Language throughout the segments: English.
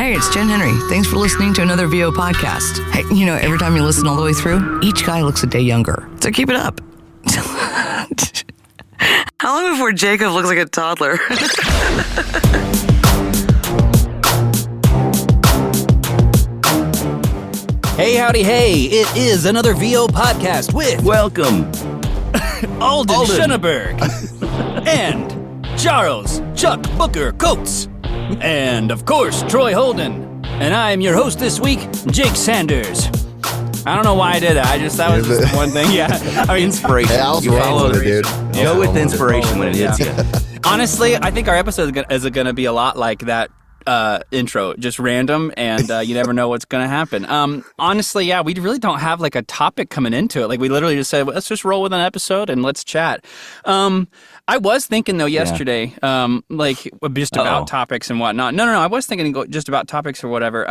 Hey, it's Jen Henry. Thanks for listening to another VO podcast. Hey, every time you listen all the way through, each guy looks a day younger. So keep it up. How long before Jacob looks like a toddler? Hey, howdy, hey. It is another VO podcast with... Welcome. Alden Schoenberg. And Charles Chuck Booker Coates. And, of course, Troy Holden. And I am your host this week, Jake Sanders. I don't know why I did that. That was just one thing. Yeah. I mean, inspiration. Hey, you follow it, dude. Go with inspiration when it hits you. Honestly, I think our episode is going to be a lot like that intro, just random, and you never know what's going to happen. Honestly, yeah, we really don't have like a topic coming into it. Like we literally just said, let's just roll with an episode and let's chat. I was thinking though yesterday, like just about topics and whatnot. No. I was thinking just about topics or whatever.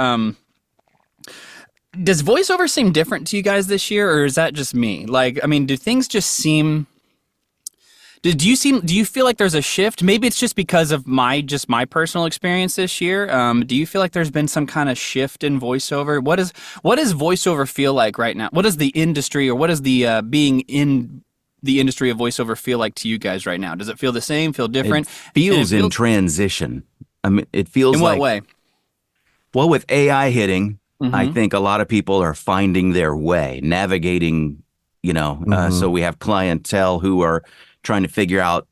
Does voiceover seem different to you guys this year, or is that just me? Like, I mean, do things just seem? Do you feel like there's a shift? Maybe it's just because of my personal experience this year. Do you feel like there's been some kind of shift in voiceover? What does voiceover feel like right now? What does the industry, or what does the being in the industry of voiceover feel like to you guys right now? Does it feel the same? Feel different? It feels in transition. I mean, it feels in like. In what way? Well, with AI hitting, I think a lot of people are finding their way, navigating. So we have clientele who are trying to figure out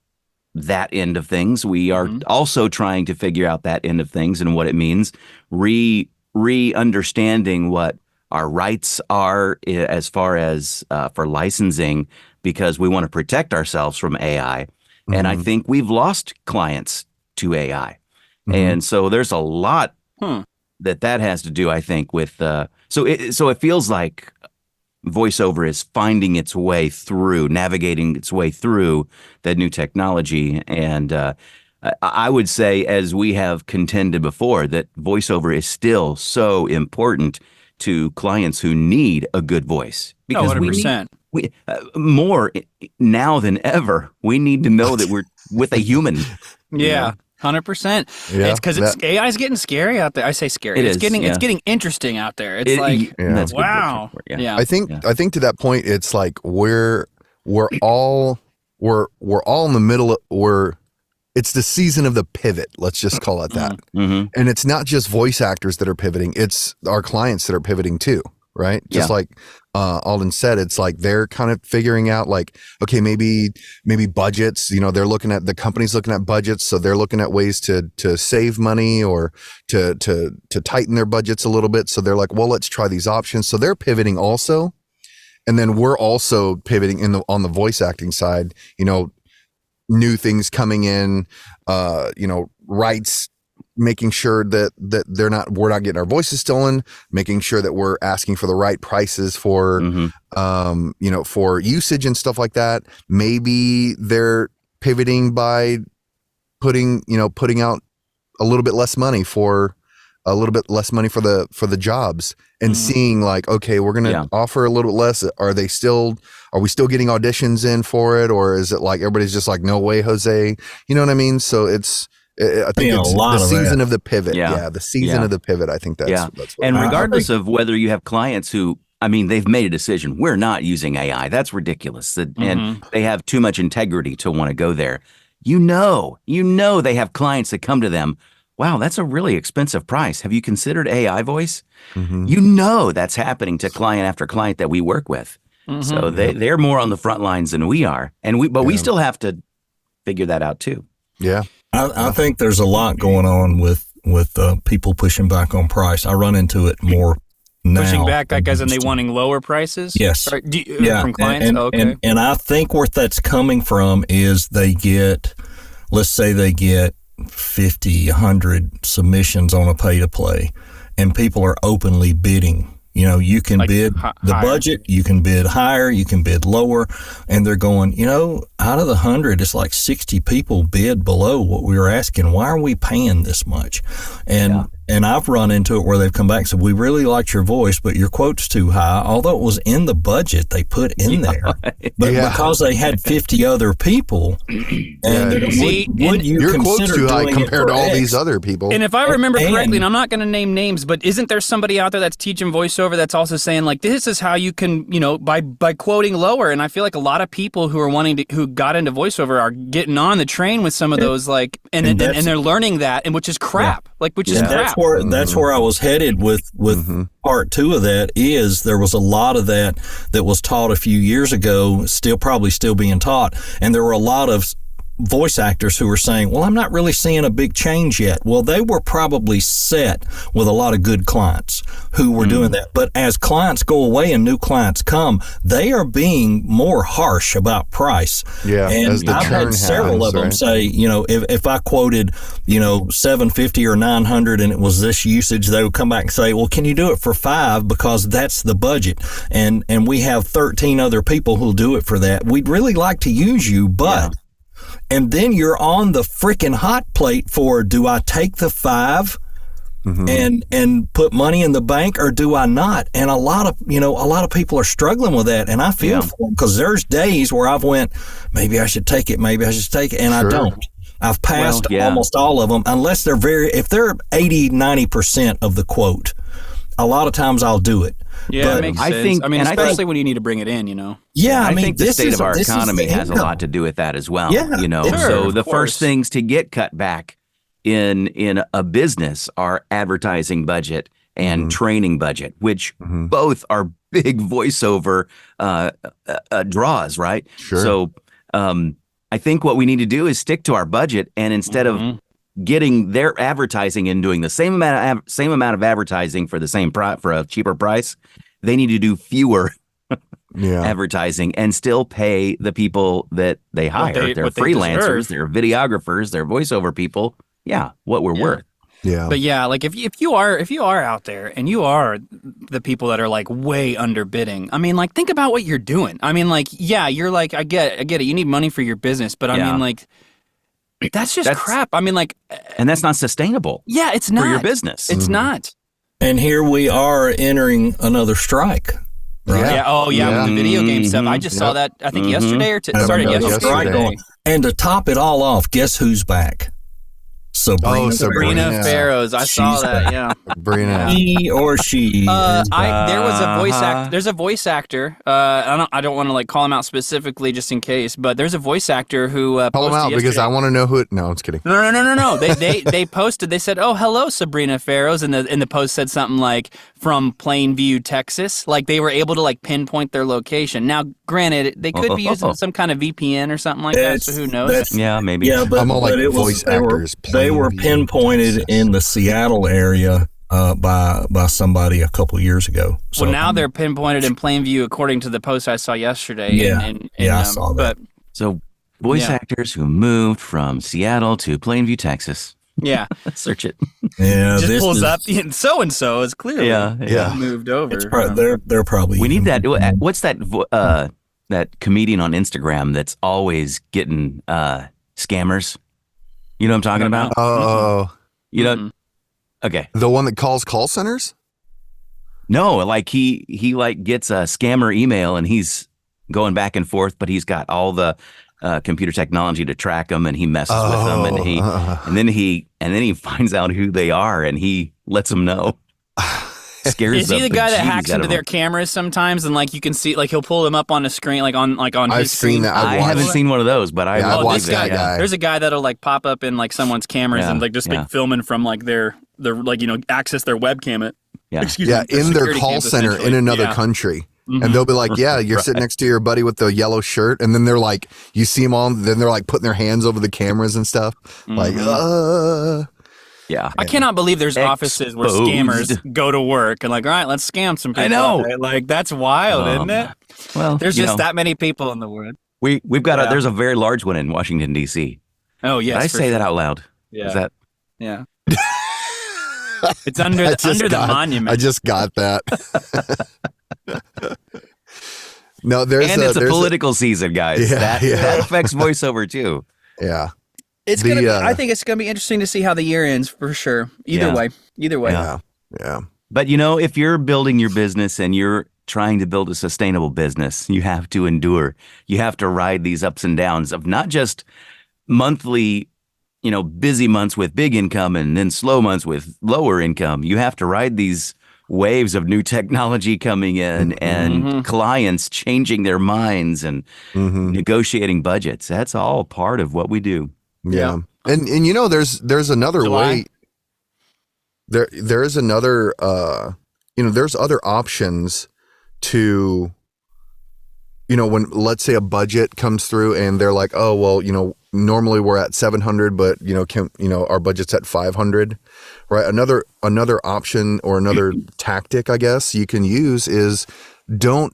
that end of things. We are also trying to figure out that end of things and what it means, re-understanding what our rights are as far as for licensing, because we want to protect ourselves from AI. And I think we've lost clients to AI. And so there's a lot that has to do, I think, with so it feels like voiceover is finding its way through, navigating its way through that new technology. And I would say, as we have contended before, that voiceover is still so important to clients who need a good voice. Because 100%. we more now than ever, we need to know that we're with a human. Yeah. 100%. Yeah, it's because AI is getting scary out there. I say scary. It's getting interesting out there. It's wow. Yeah. I think to that point, it's like we're all in the middle of it's the season of the pivot. Let's just call it that. And it's not just voice actors that are pivoting. It's our clients that are pivoting too. Right. Just like Alden said, it's like they're kind of figuring out like, okay, maybe budgets, they're looking at, the company's looking at budgets. So they're looking at ways to save money or to tighten their budgets a little bit. So they're like, well, let's try these options. So they're pivoting also. And then we're also pivoting on the voice acting side, new things coming in, rights, making sure that we're not getting our voices stolen, making sure that we're asking for the right prices for, for usage and stuff like that. Maybe they're pivoting by putting out a little bit less money for the jobs, and seeing like, okay, we're going to offer a little bit less. Are we still getting auditions in for it? Or is it like, everybody's just like, no way, Jose, you know what I mean? So I think it's the season of the pivot. Yeah, the season of the pivot. I think that's what. And regardless of whether you have clients who, they've made a decision, we're not using AI. That's ridiculous. And they have too much integrity to want to go there. They have clients that come to them. Wow, that's a really expensive price. Have you considered AI voice? That's happening to client after client that we work with. So they're more on the front lines than we are. But we still have to figure that out too. Yeah. I think there's a lot going on with people pushing back on price. I run into it more now. Pushing back, like as in they wanting lower prices? Yes. Sorry, from clients? And I think where that's coming from is let's say they get 50, 100 submissions on a pay-to-play, and people are openly bidding. You can bid the budget, you can bid higher, you can bid lower, and they're going, out of the 100, it's like 60 people bid below what we were asking. Why are we paying this much? And And I've run into it where they've come back and said, we really liked your voice, but your quote's too high. Although it was in the budget they put in there. But because they had 50 other people, and See, would you Your quote's consider too high doing it compared to for all X? these other people. And if I remember And- correctly, and I'm not going to name names, but isn't there somebody out there that's teaching voiceover that's also saying like, this is how you can, by quoting lower? And I feel like a lot of people who are who got into voiceover are getting on the train with some of those, like, and they're learning that, and which is crap, which is And crap. that's where I was headed with part two of that. Is there was a lot of that was taught a few years ago, probably still being taught, and there were a lot of voice actors who were saying, well, I'm not really seeing a big change yet. Well, they were probably set with a lot of good clients who were doing that. But as clients go away and new clients come, they are being more harsh about price. Yeah, and as the I've churn had several happens, of them right? say, if I quoted, $750 or $900 and it was this usage, they would come back and say, well, can you do it for $5 because that's the budget, and we have 13 other people who'll do it for that. We'd really like to use you, but. And then you're on the freaking hot plate for, do I take the $5 and put money in the bank, or do I not? And a lot of people are struggling with that, and I feel for them, because there's days where I've went, maybe I should take it, and I don't. I've passed almost all of them, unless if they're 80-90% of the quote. A lot of times I'll do it. Yeah, but it makes I sense. think- I mean, and I especially think- when you need to bring it in, Yeah, I think the this state is of our this is economy the has a income. lot to do with that as well. Yeah, Sure, So of the course. first things to get cut back in a business are advertising budget and training budget, which both are big voiceover draws, right? Sure. So I think what we need to do is stick to our budget, and instead of getting their advertising and doing the same amount of advertising for the same for a cheaper price, they need to do fewer advertising and still pay the people that they hire. They're what they freelancers, deserve. they're videographers, they're voiceover people. Yeah, what we're worth. Yeah. But yeah, like if you are out there and you are the people that are like way underbidding, I mean, like, think about what you're doing. I mean, like, yeah, you're like, I get it. You need money for your business, but I Yeah. mean, like, that's just crap. I mean, like, And that's not sustainable yeah, it's not for your business. It's not. And here we are entering another strike. Yeah. Yeah. Oh, yeah. With the video game stuff, I Mhm. just saw that. I think yesterday or I started remember yesterday. yesterday. And to top it all off, guess who's back? Sabrina. Sabrina Sabrina. Pharaohs. I saw She's that. back. Yeah. Brina. He or she. There was a voice act. There's a voice actor. I don't want to like call him out specifically just in case, but there's a voice actor who Call them posted out because yesterday. I want to know who it. No, I'm just kidding. No. They posted. They said, "Oh, hello, Sabrina Pharaohs," and the post said something like from Plainview, Texas. Like they were able to like pinpoint their location. Now, granted, they could be using some kind of VPN or something like that. So who knows? Yeah, maybe. Yeah, but, I'm all like but it voice was, they were, actors they were playing pinpointed Texas. in the Seattle area by somebody a couple of years ago. So, Well, now they're pinpointed in Plainview, according to the post I saw yesterday. Yeah. And, Yeah, I saw that. But So voice Yeah. actors who moved from Seattle to Plainview, Texas. yeah, Search it. yeah, just this pulls is, up. So and so is clearly Yeah. moved over. It's they're probably. We need that. What's that? That comedian on Instagram that's always getting scammers. You know what I'm talking about? Oh, You know? Okay. the one that calls call centers? No, like he like gets a scammer email and he's going back and forth, but he's got all the computer technology to track them, and he messes with them, and then he finds out who they are, and he lets them know. Scares Is he the the guy that bejeebies hacks out into of their them. cameras sometimes, and like you can see, like he'll pull them up on a screen, like on I've his screen? seen that. I I've haven't watched. seen one of those, but I Yeah, I've will watched believe that guy. There's a guy that'll like pop up in like someone's cameras Yeah, and like just yeah. like filming from like their like access their webcam. Yeah. Excuse Yeah, me, in their security call cams, center in essentially. another Yeah. country. And they'll be like, yeah, you're sitting next to your buddy with the yellow shirt. And then they're like, you see them all, then they're like putting their hands over the cameras and stuff. Like, Yeah. I cannot believe there's offices where Exposed. scammers go to work and like, all right, let's scam some people. I know. Right? Like that's wild, isn't it? Well, There's you just know, that many people in the world. we've got Yeah. there's a very large one in Washington D.C. Oh yes, Did I for say sure. that out loud? Yeah. Is that Yeah. It's under I the, just under the got- monument. I just got that. No, there's and it's a there's political season, guys. Yeah, that yeah. that affects voiceover too. yeah. It's The, gonna. Be, uh, I think it's gonna be interesting to see how the year ends for sure. Either way. Yeah. Yeah. But you know, if you're building your business and you're trying to build a sustainable business, you have to endure. You have to ride these ups and downs of not just monthly, busy months with big income and then slow months with lower income. You have to ride these waves of new technology coming in and clients changing their minds and negotiating budgets. That's all part of what we do. Yeah. And there's another July. way. There is another there's other options to when, let's say, a budget comes through and they're like, oh well, normally we're at 700, but our budget's at 500, right? Another option or another tactic, I guess, you can use is don't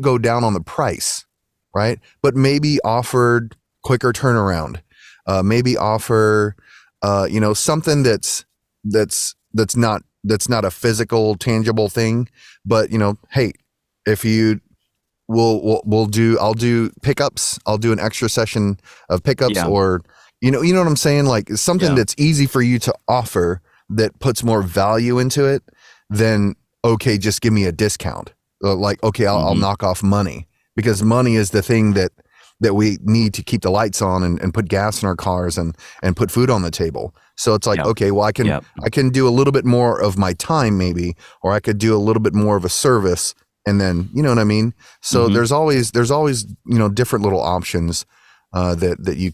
go down on the price, right? But maybe offered quicker turnaround. Maybe offer something that's not a physical, tangible thing, but hey, if you I'll do pickups. I'll do an extra session of pickups, or you know what I'm saying? Like something that's easy for you to offer that puts more value into it than, okay, just give me a discount. Like, okay, I'll knock off money, because money is the thing that we need to keep the lights on and put gas in our cars and put food on the table. So it's like, okay, well, I can do a little bit more of my time maybe, or I could do a little bit more of a service. And then, you know what I mean? So there's always, different little options that you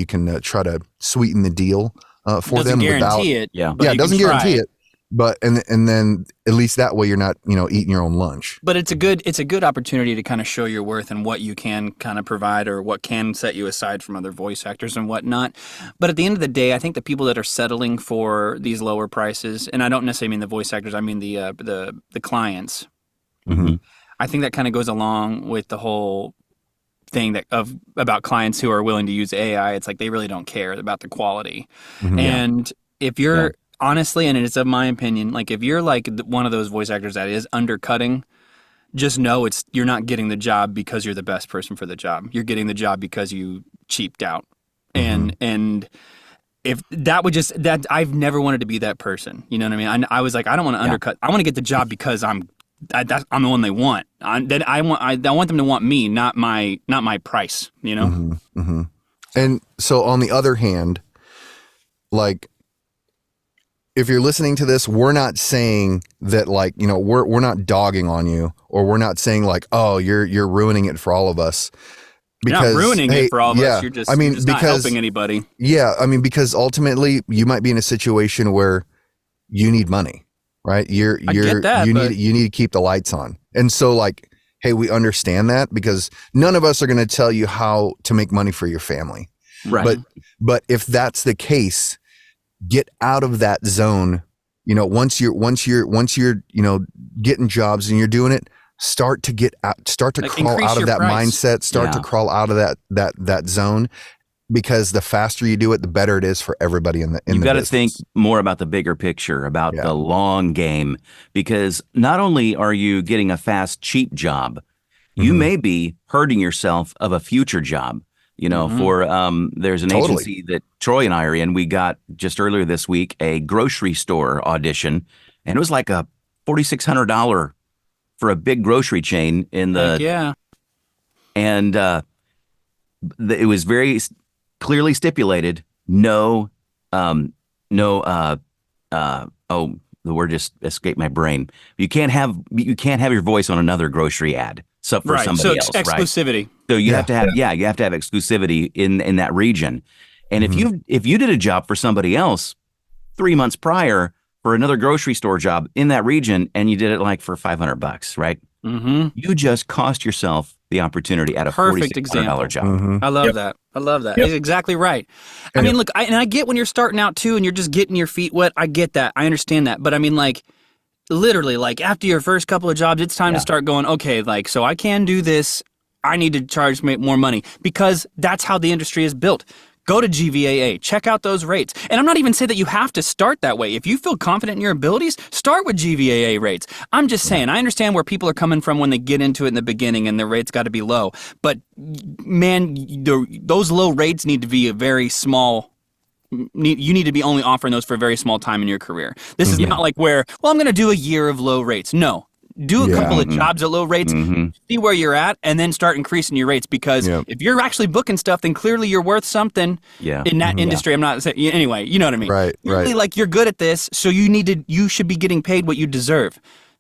can try to sweeten the deal for them. Doesn't guarantee it. Yeah. It doesn't guarantee it. But and then at least that way you're not eating your own lunch. But it's a good opportunity to kind of show your worth and what you can kind of provide or what can set you aside from other voice actors and whatnot. But at the end of the day, I think the people that are settling for these lower prices, and I don't necessarily mean the voice actors, I mean the clients. I think that kind of goes along with the whole thing about clients who are willing to use AI. It's like they really don't care about the quality. And if you're honestly, and it's of my opinion, like if you're like one of those voice actors that is undercutting, just know you're not getting the job because you're the best person for the job. You're getting the job because you cheaped out. And if that would I've never wanted to be that person. You know what I mean? I was like, I don't want to undercut. I want to get the job because I'm the one they want. I want them to want me, not my price. And so on the other hand, like, if you're listening to this, we're not saying that, like, we're not dogging on you, or we're not saying like, oh, you're ruining it for all of us. Because, you're not ruining it for all of us. You're just, because, not helping anybody. Yeah, because ultimately you might be in a situation where you need money, right? You need to keep the lights on, and so like, hey, we understand that, because none of us are going to tell you how to make money for your family, Right. But if that's the case, get out of that zone. Once you're getting jobs and you're doing it, start to like crawl out of that mindset, to crawl out of that zone, because the faster you do it, the better it is for everybody in the business. You've got to think more about the bigger picture, about the long game, because not only are you getting a fast, cheap job, you may be hurting yourself of a future job. There's an agency that Troy and I are in. We got just earlier this week a grocery store audition, and it was like a $4,600 for a big grocery chain in the and it was very clearly stipulated. The word just escaped my brain. You can't have your voice on another grocery ad. So for somebody else, exclusivity. Right? So you have to have exclusivity in that region. And if you did a job for somebody else 3 months prior for another grocery store job in that region, and you did it like for $500, right? You just cost yourself the opportunity at a $4,600 job. I love that. I love that. It's exactly right. I mean, look, I get when you're starting out too, and you're just getting your feet wet. I get that. I understand that. But I mean, like, literally, like after your first couple of jobs, it's time to start going, okay, like, so I can do this. I need to charge more money, because that's how the industry is built. Go to GVAA, check out those rates. And I'm not even saying that you have to start that way. If you feel confident in your abilities, start with GVAA rates. I'm just saying, I understand where people are coming from when they get into it in the beginning and the rates got to be low. But man, those low rates need to be a very small. You need to be only offering those for a very small time in your career. This is not like where, well, I'm going to do a year of low rates. No. Do a couple of jobs at low rates, see where you're at, and then start increasing your rates. Because if you're actually booking stuff, then clearly you're worth something in that industry. I'm not saying, anyway, you know what I mean? Right, clearly, like, you're good at this, so you should be getting paid what you deserve.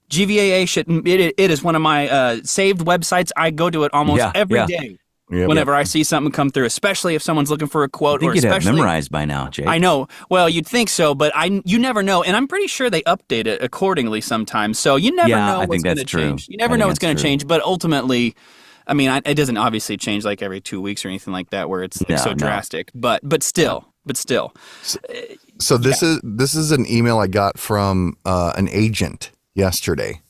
GVAA it is one of my saved websites. I go to it almost every day. Whenever I see something come through, especially if someone's looking for a quote, I think you'd have memorized by now, Jake. I know. Well, you'd think so, but you never know, and I'm pretty sure they update it accordingly sometimes. So you never know what's going to change. You never know what's going to change, but ultimately, I mean, it doesn't obviously change like every 2 weeks or anything like that, where it's so drastic. But still. So this is an email I got from an agent yesterday.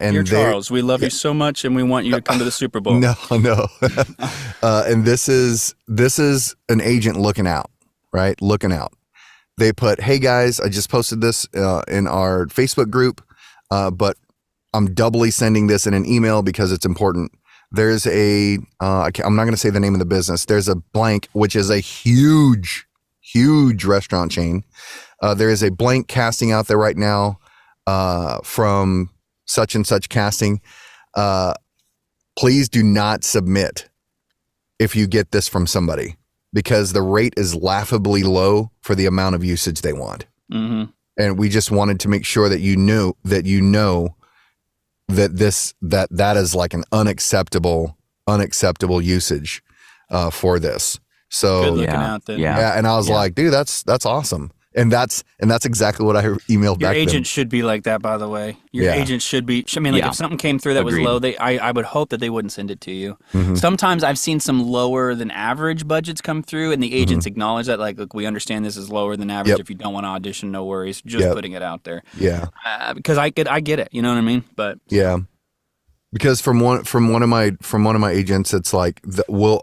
Dear Charles, we love you so much, and we want you to come to the Super Bowl. No. And this is an agent looking out, right? Looking out. They put, "Hey guys, I just posted this in our Facebook group, but I'm doubly sending this in an email because it's important. There's I'm not going to say the name of the business. There's a blank, which is a huge restaurant chain. There is a blank casting out there right now from such and such casting. Please do not submit if you get this from somebody, because the rate is laughably low for the amount of usage they want." And we just wanted to make sure that you know that that is like an unacceptable usage for this. So good looking out then. And I was like, dude, that's awesome. And that's exactly what I emailed back. Your agent should be like that, by the way. Your agent should be. I mean, like if something came through that was low, I would hope that they wouldn't send it to you. Sometimes I've seen some lower than average budgets come through, and the agents acknowledge that, like, look, we understand this is lower than average. If you don't want to audition, no worries. Just putting it out there. Because I get it. You know what I mean? But because from one of my agents, it's like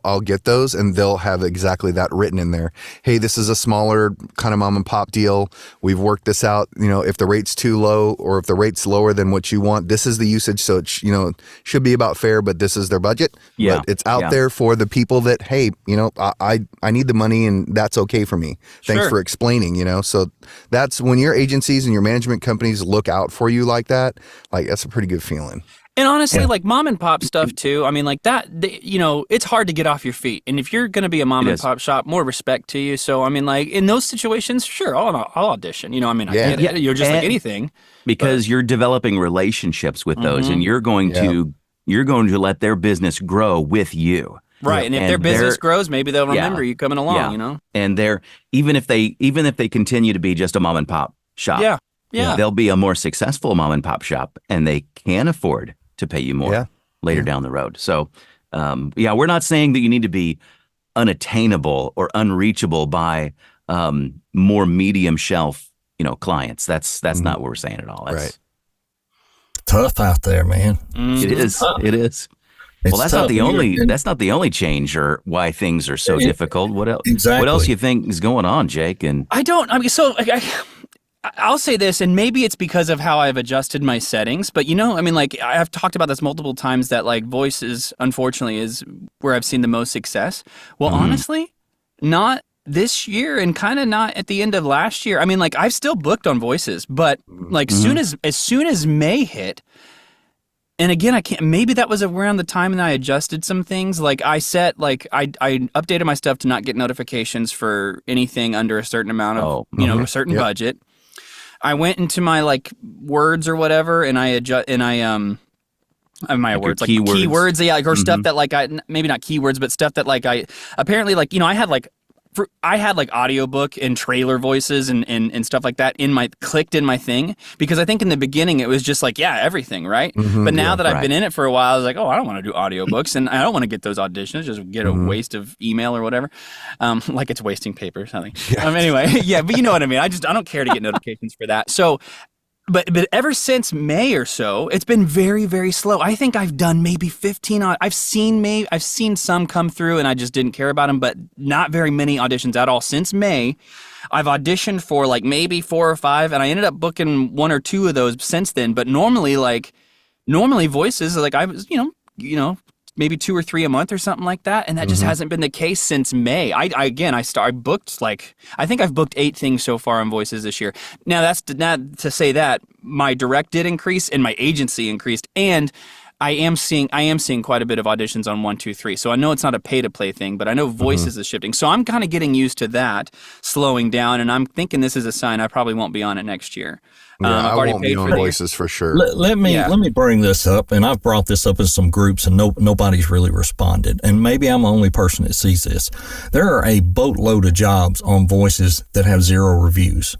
I'll get those and they'll have exactly that written in there. Hey, this is a smaller kind of mom and pop deal. We've worked this out. If the rate's too low or if the rate's lower than what you want, this is the usage. So it should be about fair, but this is their budget. But it's out there for the people that, hey, I need the money and that's okay for me. Thanks for explaining. So that's when your agencies and your management companies look out for you like that. Like, that's a pretty good feeling. And honestly, like mom and pop stuff too. I mean, like that, it's hard to get off your feet. And if you're going to be a mom and pop shop, more respect to you. So, I mean, like in those situations, sure, I'll audition. I get it. You're just like anything. Because you're developing relationships with those, and you're going to let their business grow with you. Right. And if their business grows, maybe they'll remember you coming along, And even if they continue to be just a mom and pop shop. They'll be a more successful mom and pop shop, and they can afford to pay you more later down the road. So, we're not saying that you need to be unattainable or unreachable by more medium shelf, clients. That's not what we're saying at all. That's tough out there, man. It is. It is. It's well, that's tough. not the only change or why things are so difficult. What else? Exactly. What else you think is going on, Jake? And I'll say this, and maybe it's because of how I've adjusted my settings, but I've talked about this multiple times that like voices, unfortunately, is where I've seen the most success. Well, honestly, not this year and kind of not at the end of last year. I mean, like I've still booked on voices, but like as soon as May hit, and again, maybe that was around the time that I adjusted some things. Like I set, like I updated my stuff to not get notifications for anything under a certain amount of, a certain budget. I went into my like words or whatever, and my words, like keywords, or stuff that like maybe not keywords, but stuff that like I apparently like I had like audiobook and trailer voices and stuff like that clicked in my thing, because I think in the beginning it was just like, everything, right? But now that I've been in it for a while, I was like, I don't want to do audiobooks and I don't want to get those auditions, just get a waste of email or whatever. Like it's wasting paper or something. Anyway, but you know what I mean? I don't care to get notifications for that. So but ever since May or so, it's been very, very slow. I think I've done maybe 15. I've seen some come through, and I just didn't care about them, but not very many auditions at all since May. I've auditioned for like maybe 4 or 5, and I ended up booking 1 or 2 of those since then. But normally voices, like I was, maybe 2 or 3 a month or something like that, and that just hasn't been the case since May. I booked I think I've booked 8 things so far on voices this year. Now that's not to say that my direct did increase and my agency increased, and I am seeing quite a bit of auditions on 1, 2, 3. So I know it's not a pay to play thing, but I know voices is shifting. So I'm kind of getting used to that slowing down, and I'm thinking this is a sign I probably won't be on it next year. I won't be on voices for sure. Let me bring this up, and I've brought this up in some groups, and nobody's really responded. And maybe I'm the only person that sees this. There are a boatload of jobs on voices that have 0 reviews.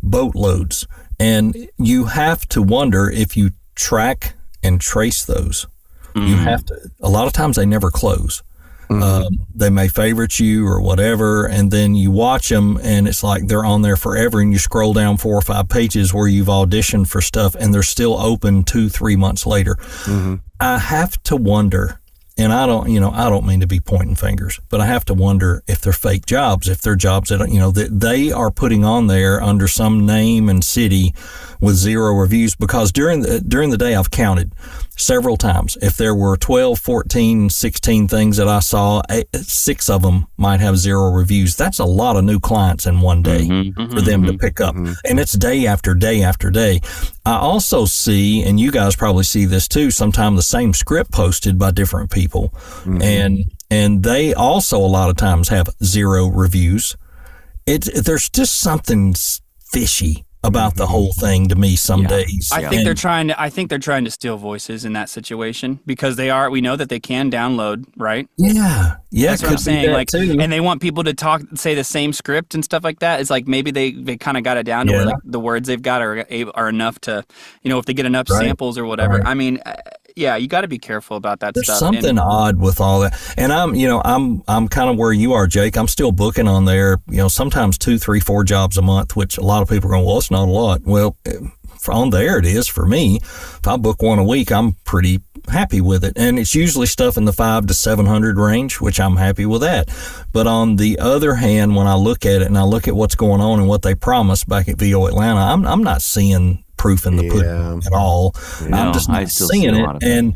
Boatloads. And you have to wonder if you track and trace those. You have to. A lot of times they never close. They may favorite you or whatever, and then you watch them and it's like they're on there forever, and you scroll down 4 or 5 pages where you've auditioned for stuff and they're still open 2-3 months later. I have to wonder, and I don't mean to be pointing fingers, but I have to wonder if they're fake jobs, if they're jobs that, that they are putting on there under some name and city with 0 reviews, because during the day I've counted several times. If there were 12, 14, 16 things that I saw, 6 of them might have 0 reviews. That's a lot of new clients in one day for them to pick up. And it's day after day after day. I also see, and you guys probably see this too, sometimes the same script posted by different people. And they also a lot of times have 0 reviews. There's just something fishy about the whole thing to me some days. I think they're trying to steal voices in that situation, because we know that they can download, right? Yeah. That's what I'm saying. And they want people to say the same script and stuff like that. It's like maybe they kind of got it down to where the words they've got are enough to, if they get enough samples or whatever. Right. I mean, you got to be careful about that stuff. There's something odd with all that. And I'm kind of where you are, Jake. I'm still booking on there, sometimes 2, 3, 4 jobs a month, which a lot of people are going, well, it's not a lot. Well, on there it is for me. If I book 1 a week, I'm pretty happy with it. And it's usually stuff in the 500 to 700 range, which I'm happy with that. But on the other hand, when I look at it and I look at what's going on and what they promised back at VO Atlanta, I'm not seeing proof in the pudding at all. I'm just not seeing it. And,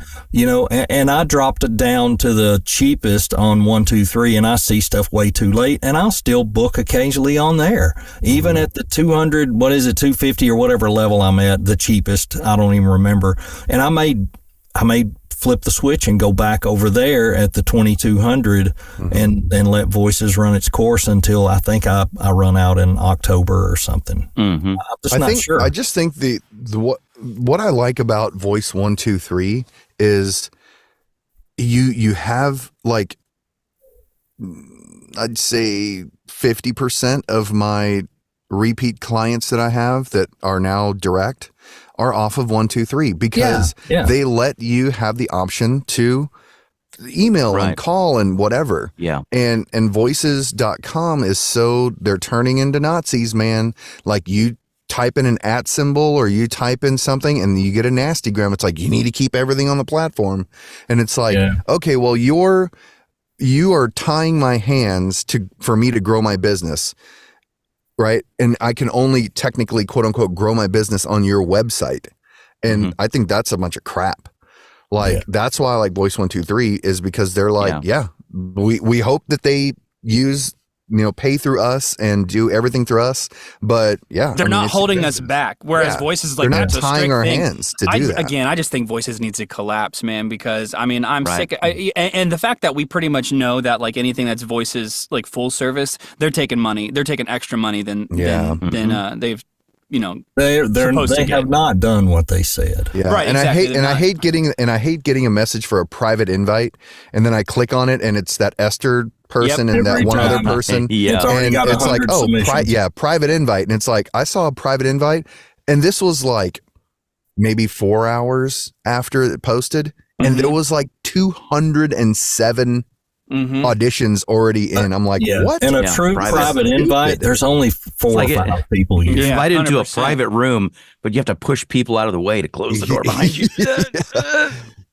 and I dropped it down to the cheapest on 1, 2, 3, and I see stuff way too late, and I'll still book occasionally on there. Even at the 200, 250 or whatever level I'm at, the cheapest, I don't even remember. And I may flip the switch and go back over there at the 2200 and let voices run its course until I think I run out in October or something. I'm just not sure. I just think what I like about Voice 1, 2, 3 is you have, like, I'd say 50% of my repeat clients that I have that are now direct are off of 1, 2, 3 because they let you have the option to email and call and whatever. Yeah. And voices.com they're turning into Nazis, man. Like, you type in an @ symbol or you type in something and you get a nasty gram. It's like, you need to keep everything on the platform. And it's like, okay, well, you are tying my hands for me to grow my business. Right. And I can only technically, quote unquote, grow my business on your website. And I think that's a bunch of crap. Like, that's why I like Voice 1, 2, 3 is because they're like, we hope that they use, pay through us and do everything through us. But they're not holding us back. Whereas Voices, like, they're not that's tying our thing. hands to do that. Again, I just think Voices needs to collapse, man, because I'm sick. And the fact that we pretty much know that, like, anything that's Voices, like, full service, they're taking money. They're taking extra money than they've, they have not done what they said. Yeah. Right. And exactly. I hate getting a message for a private invite, and then I click on it and it's that Esther person and that one other person. It's already got it's like, submissions. Private invite. And it's like, I saw a private invite, and this was like maybe 4 hours after it posted, and there was like 207 auditions already in. I'm like, what? And a true private invite, there's only 4 or 5 people usually. You're invited into a 100%. private room, but you have to push people out of the way to close the door behind you.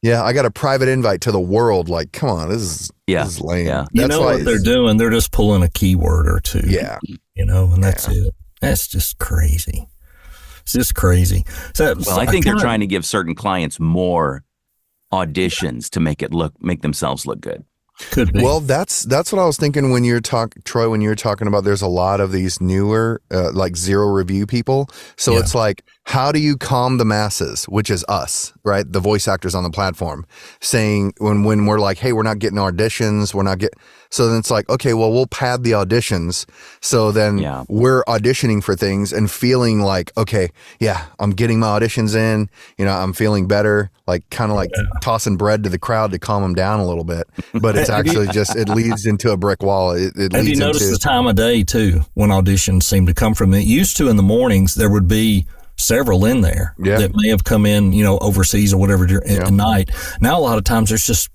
Yeah, I got a private invite to the world. Like, come on, this is lame. Yeah. You That's know why what they're doing? They're just pulling a keyword or two. Yeah. And that's it. That's just crazy. It's just crazy. So, Well, I think they're trying to give certain clients more auditions to make themselves look good. Could be. Well, that's what I was thinking when you're Troy, when you're talking about there's a lot of these newer, like zero review people. So it's like, how do you calm the masses, which is us, right? The voice actors on the platform saying when we're like, hey, we're not getting auditions, so then it's like, okay, well, we'll pad the auditions. So then we're auditioning for things and feeling like, okay, yeah, I'm getting my auditions in, I'm feeling better, like kind of like tossing bread to the crowd to calm them down a little bit. But it's actually it leads into a brick wall. It leads Have you noticed the time of day too when auditions seem to come from it? Used to in the mornings, there would be several in there that may have come in, overseas or whatever at night. Now, a lot of times there's just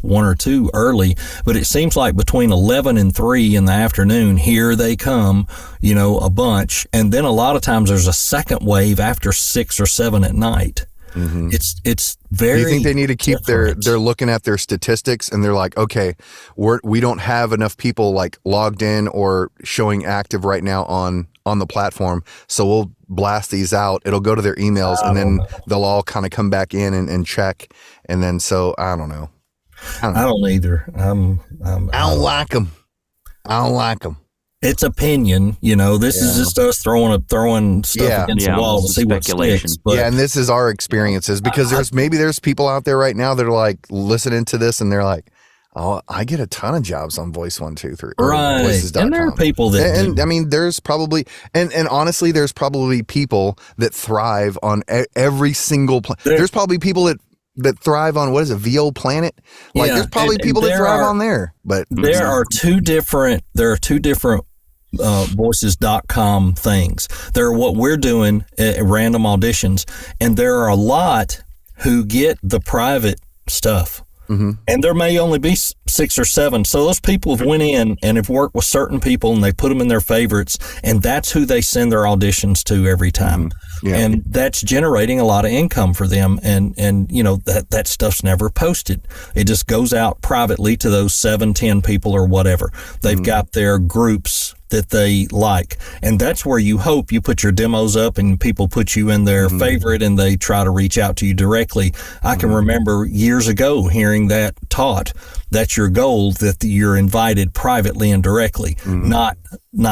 1 or 2 early, but it seems like between 11 and 3 in the afternoon, here they come, a bunch. And then a lot of times there's a second wave after 6 or 7 at night. Mm-hmm. It's very. Do you think they need to keep they're looking at their statistics and they're like, okay, we don't have enough people like logged in or showing active right now on the platform, so we'll blast these out. It'll go to their emails and then they'll all kind of come back in and check. And then I don't know. I don't either. I don't like them. I don't like them. It's opinion, this is just us throwing stuff against the wall to see what sticks. But and this is our experiences because there's people out there right now that are like listening to this and they're like, oh, I get a ton of jobs on Voice 123 right. Voices.com. And there are people that and I mean, there's probably and honestly, there's probably people that thrive on every single there's probably people that thrive on VO Planet. Like there's probably people that thrive on there. But there are two different voices.com things. There are what we're doing at random auditions, and there are a lot who get the private stuff. Mm-hmm. And there may only be 6 or 7. So those people have went in and have worked with certain people and they put them in their favorites, and that's who they send their auditions to every time. Mm-hmm. Yeah. And that's generating a lot of income for them. And that stuff's never posted. It just goes out privately to those 7-10 people or whatever. They've got their groups that they like. And that's where you hope you put your demos up and people put you in their favorite and they try to reach out to you directly. I can remember years ago hearing that taught. That's your goal, that you're invited privately and directly, not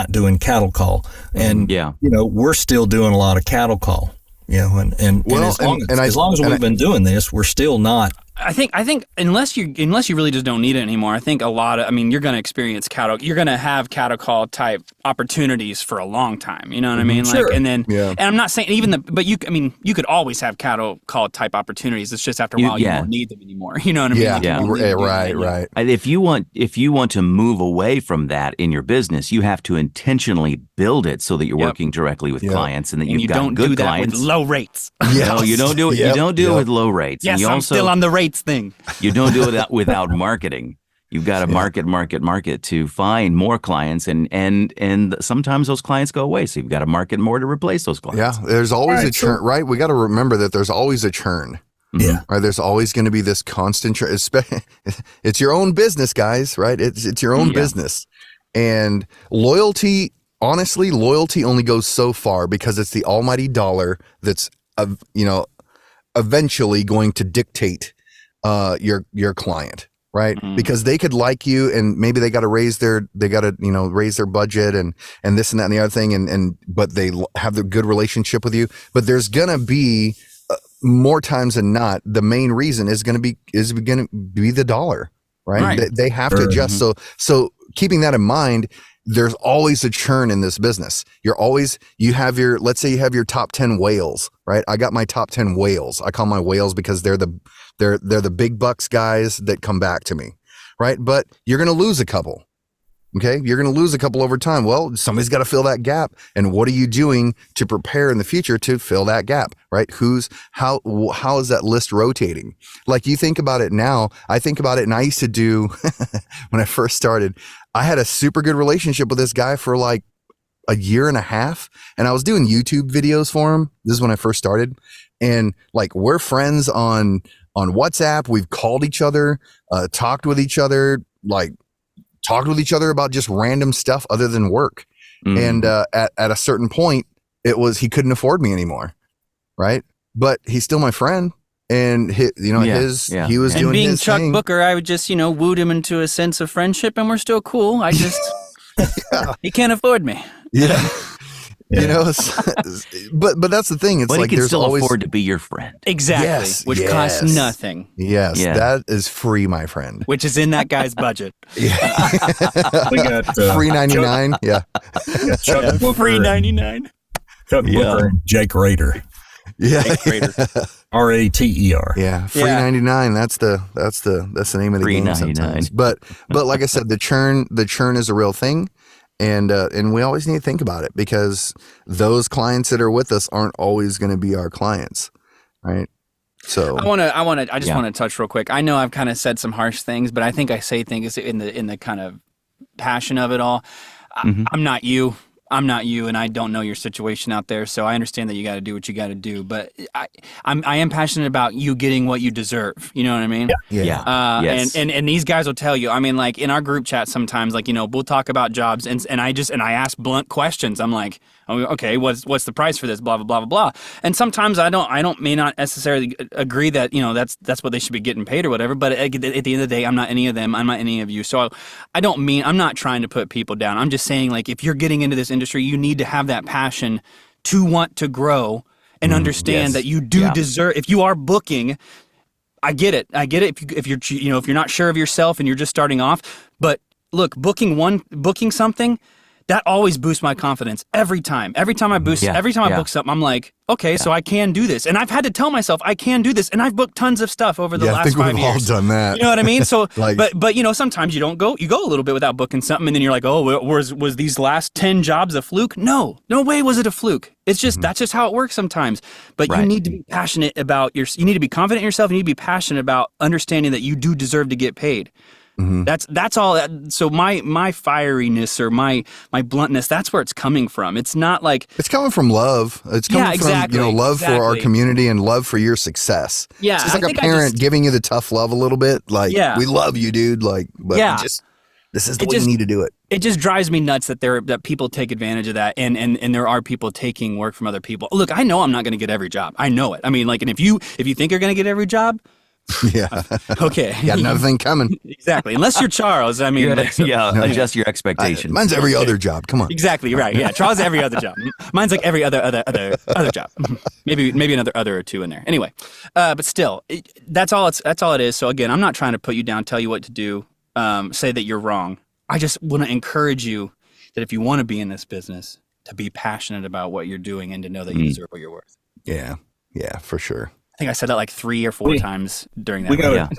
doing cattle call. And, we're still doing a lot of cattle call, and as long as we've been doing this, we're still not. I think unless you really just don't need it anymore, I think a lot of, you're going to experience you're going to have cattle call type opportunities for a long time. You know what I mean? Sure. Like, and I'm not saying but you could always have cattle call type opportunities. It's just after a while you don't need them anymore. You know what I mean? Right. If you want to move away from that in your business, you have to intentionally build it so that you're working directly with clients and that you've got good clients. With low rates. No, you don't do it. You don't do it with low rates. Yes, and I'm still on the rates thing. You don't do it without marketing. You've got to market to find more clients, and sometimes those clients go away. So you've got to market more to replace those clients. Yeah, there's always a churn, right? We got to remember that there's always a churn. Yeah. Right. There's always going to be this constant churn. It's your own business, guys, right? It's your own business. And loyalty only goes so far because it's the almighty dollar that's, eventually going to dictate your client, right? Because they could like you and maybe they got to raise their budget and this and that and the other thing. But they have the good relationship with you, but there's going to be more times than not, the main reason is going to be the dollar, right? They have to adjust. So keeping that in mind, there's always a churn in this business. Let's say you have your top 10 whales, right? I got my top 10 whales. I call my whales because they're the big bucks guys that come back to me, right? But you're going to lose a couple, Okay. You're going to lose a couple over time. Well, somebody's got to fill that gap. And what are you doing to prepare in the future to fill that gap, right? How is that list rotating? Like you think about it now, I think about it, and I used to do, when I first started, I had a super good relationship with this guy for like a year and a half. And I was doing YouTube videos for him. This is when I first started. And like, we're friends on WhatsApp. We've called each other, talked with each other about just random stuff other than work. And at a certain point, he couldn't afford me anymore, right? But he's still my friend, and he was and doing being his Chuck thing. Booker, I would just wooed him into a sense of friendship, and we're still cool. I just he can't afford me. Yeah. But that's the thing. It's But like he can there's still always afford to be your friend. Exactly, Yes, which costs yes. nothing, yes, Yeah. that is free, my friend. which is in that guy's budget. We got Free 99. Yeah. Chuck Booker, Free 99. Chuck Booker and Jake Rader, Yeah. Rater. Yeah, free Yeah. 99. That's the name of the Free game 99. sometimes. But like I said, the churn is a real thing, and we always need to think about it, because those clients that are with us aren't always going to be our clients, right? So I just want to touch real quick. I know I've kind of said some harsh things, but I think I say things in the kind of passion of it all. I'm not you. I'm not you, and I don't know your situation out there, so I understand that you got to do what you got to do. But I am passionate about you getting what you deserve. You know what I mean? yeah. Yes. And these guys will tell you. I mean, like in our group chat sometimes, like we'll talk about jobs, and I ask blunt questions. I'm like, oh, okay, what's the price for this? Blah blah blah blah blah. And sometimes I may not necessarily agree that that's what they should be getting paid or whatever. But at the end of the day, I'm not any of them. I'm not any of you. So I'm not trying to put people down. I'm just saying, like, if you're getting into this industry, you need to have that passion to want to grow and understand that you do deserve. If you are booking, I get it. If you're not sure of yourself and you're just starting off, but look, booking something, that always boosts my confidence every time. Every time I book something, I'm like, okay, so I can do this. And I've had to tell myself I can do this. And I've booked tons of stuff over the I last think 5 we've years. all done that. You know what I mean? So, Like- but sometimes you don't go. You go a little bit without booking something, and then you're like, oh, was these last 10 jobs a fluke? No way was it a fluke. It's just that's just how it works sometimes. But you need to be passionate about you need to be confident in yourself. You need to be passionate about understanding that you do deserve to get paid. That's all. So my fieriness or my bluntness, that's where it's coming from. It's not like It's coming from love. It's coming from love for our community and love for your success. Yeah, it's just like I a think parent giving you the tough love a little bit. Like, we love you, dude. Like, but this is the way you need to do it. It just drives me nuts that people take advantage of that, and there are people taking work from other people. Look, I know I'm not going to get every job. I know it. I mean, like, and if you think you're going to get every job, Yeah. okay, Got another thing coming. Exactly. Unless you're Charles. I mean, Adjust your expectations. Mine's every other job. Come on. Exactly right. Yeah, Charles every other job. Mine's like every other job. Maybe another other or two in there. Anyway, but still, that's all it is. So again, I'm not trying to put you down, tell you what to do, say that you're wrong. I just want to encourage you that if you want to be in this business, to be passionate about what you're doing and to know that you deserve what you're worth. Yeah, for sure. I think I said that like 3 or 4 times during that. We got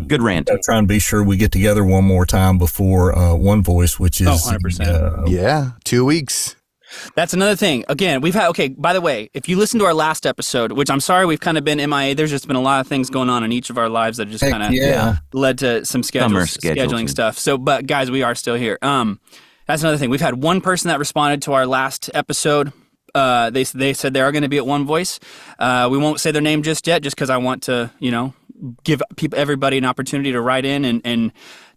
good rant. Try and be sure we get together one more time before One Voice, which is 100%. 2 weeks. That's another thing. Again, by the way, if you listen to our last episode, which I'm sorry we've kind of been MIA, there's just been a lot of things going on in each of our lives that just kind of led to some scheduling stuff. So, but guys, we are still here. That's another thing. We've had one person that responded to our last episode. They said they are going to be at One Voice. We won't say their name just yet, just because I want to, give everybody an opportunity to write in and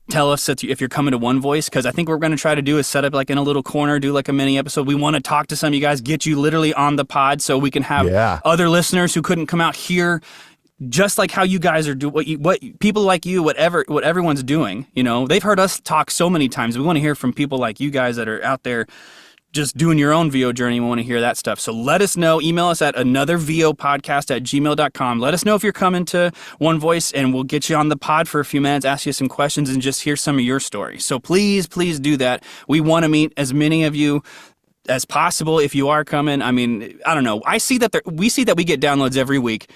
tell us if you're coming to One Voice, because I think what we're going to try to do is set up like in a little corner, do like a mini episode. We want to talk to some of you guys, get you literally on the pod so we can have other listeners who couldn't come out here, just like how you guys are doing, what people like you, what everyone's doing. They've heard us talk so many times. We want to hear from people like you guys that are out there just doing your own VO journey. We want to hear that stuff. So let us know. Email us at anothervopodcast@gmail.com. Let us know if you're coming to One Voice, and we'll get you on the pod for a few minutes, ask you some questions, and just hear some of your story. So please do that. We want to meet as many of you as possible if you are coming. I mean, I don't know. We see that we get downloads every week.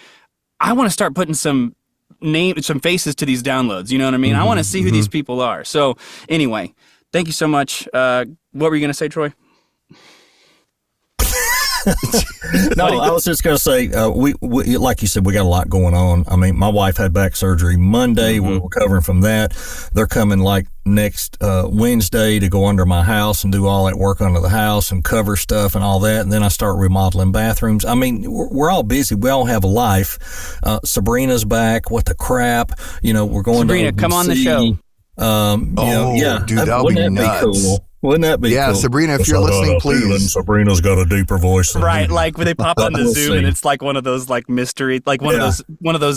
I want to start putting some faces to these downloads. You know what I mean? I want to see who these people are. So anyway, Thank you so much. What were you going to say, Troy? No, I was just going to say, we like you said, we got a lot going on. I mean, my wife had back surgery Monday. We're recovering from that. They're coming like next Wednesday to go under my house and do all that work under the house and cover stuff and all that. And then I start remodeling bathrooms. I mean, we're all busy. We all have a life. Sabrina's back. What the crap? You know, we're going Sabrina, to come on the show. you know, yeah. Dude, that'll be Wouldn't that nuts. be cool? Wouldn't that be Yeah, cool? Sabrina, if you're listening, please. Sabrina's got a deeper voice than Right, like when they pop on the We'll Zoom see. and it's like one of those like mystery, like one of those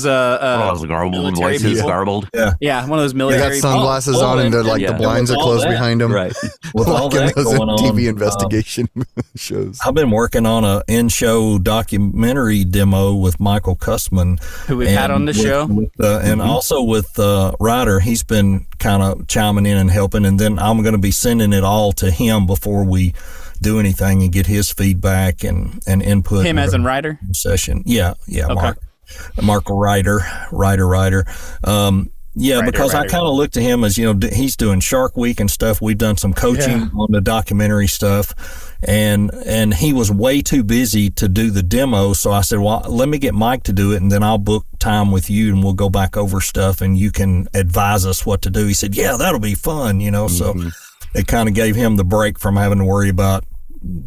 garbled military voices, people. garbled. Yeah, one of those They military. got sunglasses on and they're like yeah. the blinds are With all closed that, behind them. Right. with all Like in that those going on. TV investigation shows. I've been working on a in-show documentary demo with Michael Cussman, Who we've had on the show. and also with Ryder. He's been kind of chiming in and helping, and then I'm going to be sending it all to him before we do anything and get his feedback and input. Him as in writer? Session, yeah, Okay. Mark Ryder. Yeah, because I kind of look to him as, you know, he's doing Shark Week and stuff. We've done some coaching on the documentary stuff, and he was way too busy to do the demo. So I said, well, let me get Mike to do it, and then I'll book time with you, and we'll go back over stuff, and you can advise us what to do. He said, yeah, that'll be fun, you know. So it kind of gave him the break from having to worry about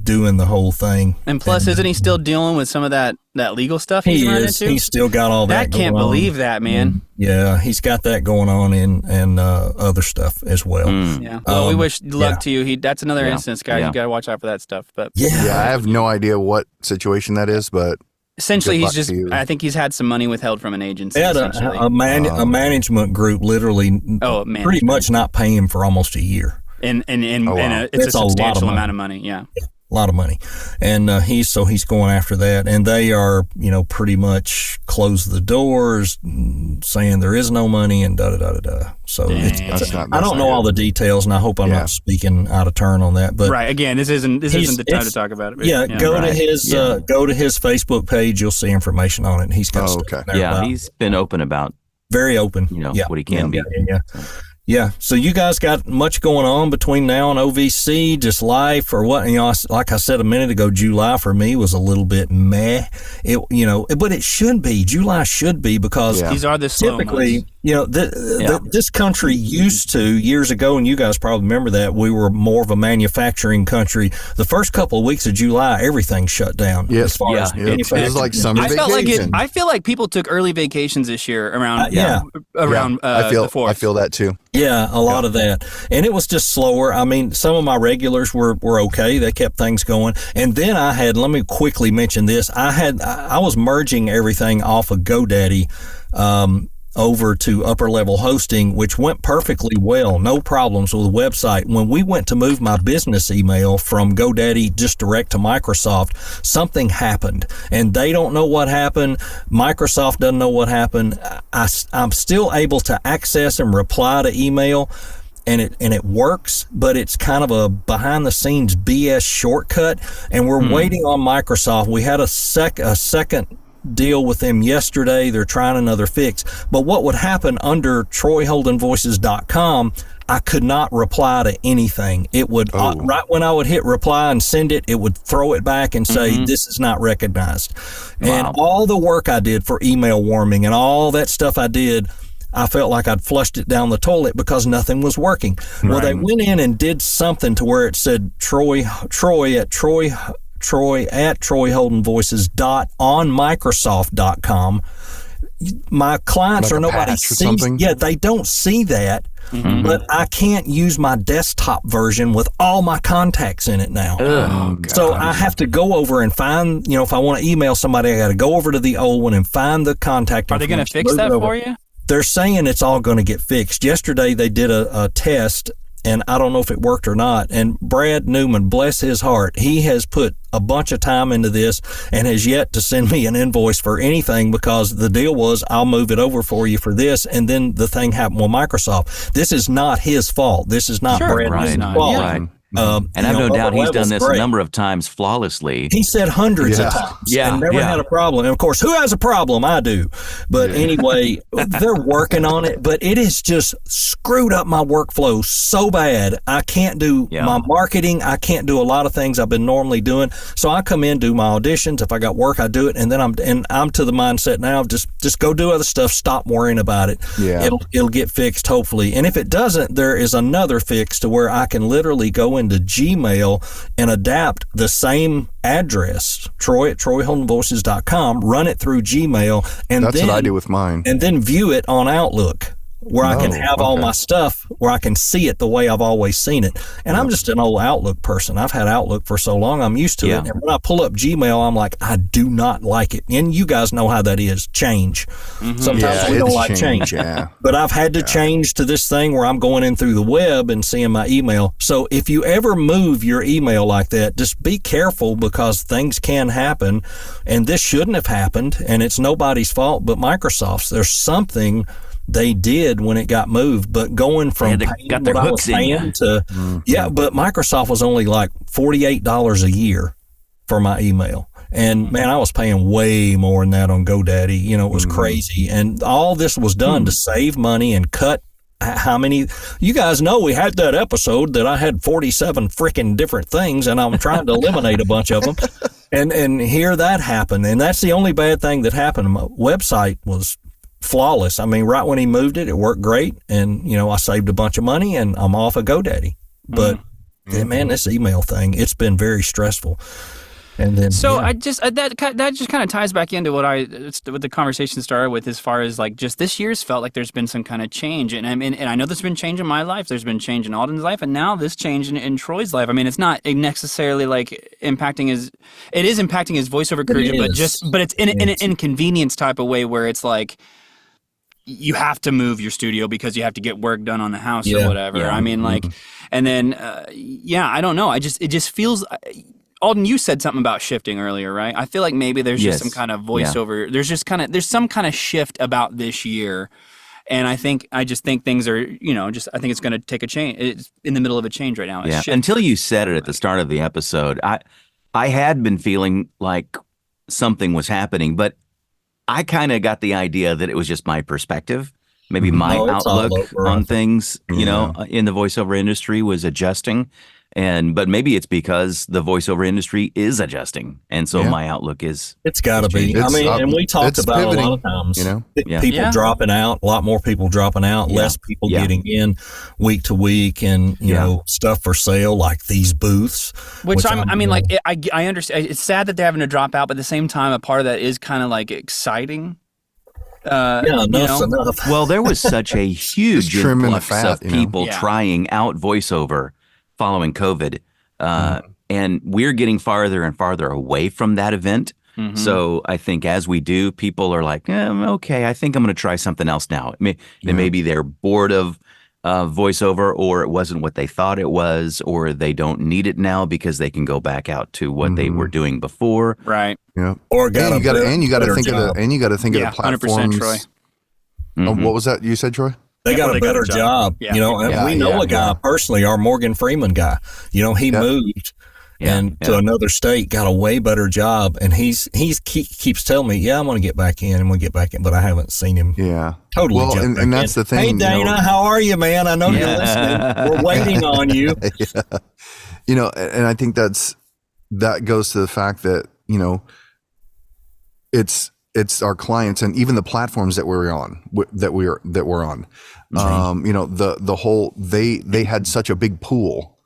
doing the whole thing. And plus, isn't he still dealing with some of that legal stuff he's He run is. into? He's still got all that. I can't going on. believe that, man. Yeah, he's got that going on and other stuff as well. Yeah. Well, we wish luck to you. That's another Yeah. instance, guys. Yeah. You got to watch out for that stuff. But Yeah, I have no idea what situation that is, but essentially, Good he's luck just. to you. I think he's had some money withheld from an agency. They had essentially. a management group literally management. pretty much not pay him for almost a year. and wow. it's That's a a lot of substantial money. amount of money. Yeah. A lot of money. And he's going after that. And they are, you know, pretty much close the doors, saying there is no money and da-da-da-da-da. So I don't know all the details, and I hope I'm not speaking out of turn on that. But right. Again, this isn't the time to talk about it. But go to his go to his Facebook page. You'll see information on it. And he's got stuff okay. there Yeah, about- he's been open about very open. what he can be. Yeah. So you guys got much going on between now and OVC, just life or what? You know, like I said a minute ago, July for me was a little bit meh. But it should be. July should be because these are the slow typically, months. you know, this country used to years ago, and you guys probably remember that we were more of a manufacturing country. The first couple of weeks of July, everything shut down. Yes. as far as Yeah. it was like summer vacation. I feel like people took early vacations this year around I the 4th. I feel that too. Yeah, a lot of that. And it was just slower. I mean, some of my regulars were okay. They kept things going. And then let me quickly mention this. I was merging everything off of GoDaddy over to Upper Level Hosting, which went perfectly well. No problems with the website. When we went to move my business email from GoDaddy just direct to Microsoft, something happened. And they don't know what happened. Microsoft doesn't know what happened. I'm still able to access and reply to email, and it works, but it's kind of a behind the scenes BS shortcut. And we're waiting on Microsoft. We had a second deal with them yesterday. They're trying another fix. But what would happen under TroyHoldenVoices.com, I could not reply to anything. It would, right when I would hit reply and send it, it would throw it back and say, this is not recognized. And all the work I did for email warming and all that stuff I did, I felt like I'd flushed it down the toilet because nothing was working. Well, they went in and did something to where it said Troy at TroyHoldenVoices.onmicrosoft.com. My clients Like or a nobody patch or sees. something? Yeah, they don't see that. But I can't use my desktop version with all my contacts in it now. So I have to go over and find, if I want to email somebody, I got to go over to the old one and find the contact. Are they going to fix that for you? They're saying it's all going to get fixed. Yesterday they did a test, and I don't know if it worked or not. And Brad Newman, bless his heart, he has put a bunch of time into this and has yet to send me an invoice for anything, because the deal was, I'll move it over for you for this, and then the thing happened with Microsoft. This is not his fault. This is not Brad Newman's fault. Right. And I've no doubt he's done this a number of times flawlessly. He said hundreds of times and never had a problem. And of course, who has a problem? I do. But anyway, they're working on it, but it has just screwed up my workflow so bad. I can't do my marketing. I can't do a lot of things I've been normally doing. So I come in, do my auditions. If I got work, I do it. And then I'm to the mindset now of just go do other stuff. Stop worrying about it. Yeah. It'll get fixed, hopefully. And if it doesn't, there is another fix to where I can literally go into Gmail and adapt the same address, Troy at TroyHoldenVoices.com, run it through Gmail, and that's what I do with mine. And then view it on Outlook, where I can have all my stuff, where I can see it the way I've always seen it. And I'm just an old Outlook person. I've had Outlook for so long, I'm used to it. And when I pull up Gmail, I'm like, I do not like it. And you guys know how that is, change. Sometimes we don't like change. But I've had to change to this thing where I'm going in through the web and seeing my email. So if you ever move your email like that, just be careful, because things can happen. And this shouldn't have happened, and it's nobody's fault but Microsoft's. There's something they did when it got moved, but going from got their hooks in to but Microsoft was only like $48 a year for my email, and man, I was paying way more than that on GoDaddy. It was crazy, and all this was done to save money and cut. How many? You guys know we had that episode that I had 47 freaking different things, and I'm trying to eliminate a bunch of them. And here that happened, and that's the only bad thing that happened. My website was flawless. I mean, right when he moved it, it worked great, and I saved a bunch of money, and I'm off of GoDaddy. But man, this email thing, it's been very stressful. And then I just that just kind of ties back into what the conversation started with, as far as like just this year's felt like there's been some kind of change, and I know there's been change in my life, there's been change in Alden's life, and now this change in Troy's life. I mean, it's not necessarily like impacting his voiceover career, but it's in an inconvenience type of way, where it's like, you have to move your studio because you have to get work done on the house or whatever. I mean, like, and then, I don't know. It just feels, Alden, you said something about shifting earlier, right? I feel like maybe there's just some kind of voiceover. Yeah. There's some kind of shift about this year. And I just think things are, I think it's going to take a change. It's in the middle of a change right now. Until you said it at the start of the episode, I had been feeling like something was happening, but I kind of got the idea that it was just my perspective, maybe my outlook on things, in the voiceover industry was adjusting. But maybe it's because the voiceover industry is adjusting, and so my outlook is. It's got to be. And we talked about pivoting, a lot of times. People dropping out, a lot more people dropping out, less people getting in week to week, and stuff for sale like these booths. Which I understand. It's sad that they're having to drop out, but at the same time, a part of that is kind of like exciting. Enough. Well, there was such a huge influx of people trying out voiceover following COVID, and we're getting farther and farther away from that event. So I think as we do, people are like, okay, I think I'm going to try something else now. Maybe they're bored of voiceover, or it wasn't what they thought it was, or they don't need it now because they can go back out to what they were doing before. Right. Yeah. Or you got to think of the platforms. 100% Troy. What was that you said, Troy? They got a better job. We know a guy personally, our Morgan Freeman guy. He moved to another state, got a way better job, and he keeps telling me, I'm going to get back in, but I haven't seen him. Yeah, totally. Well, and that's the thing. Hey, Dana, how are you, man? I know you're listening. We're waiting on you. And I think that goes to the fact that it's our clients and even the platforms that we're on. The whole they had such a big pool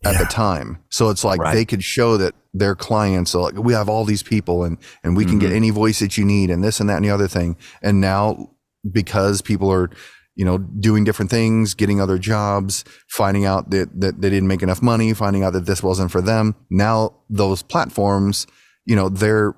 at the time, so it's like they could show that their clients are like, we have all these people and we can get any voice that you need and this and that and the other thing. And now because people are doing different things, getting other jobs, finding out that they didn't make enough money, finding out that this wasn't for them, now those platforms, their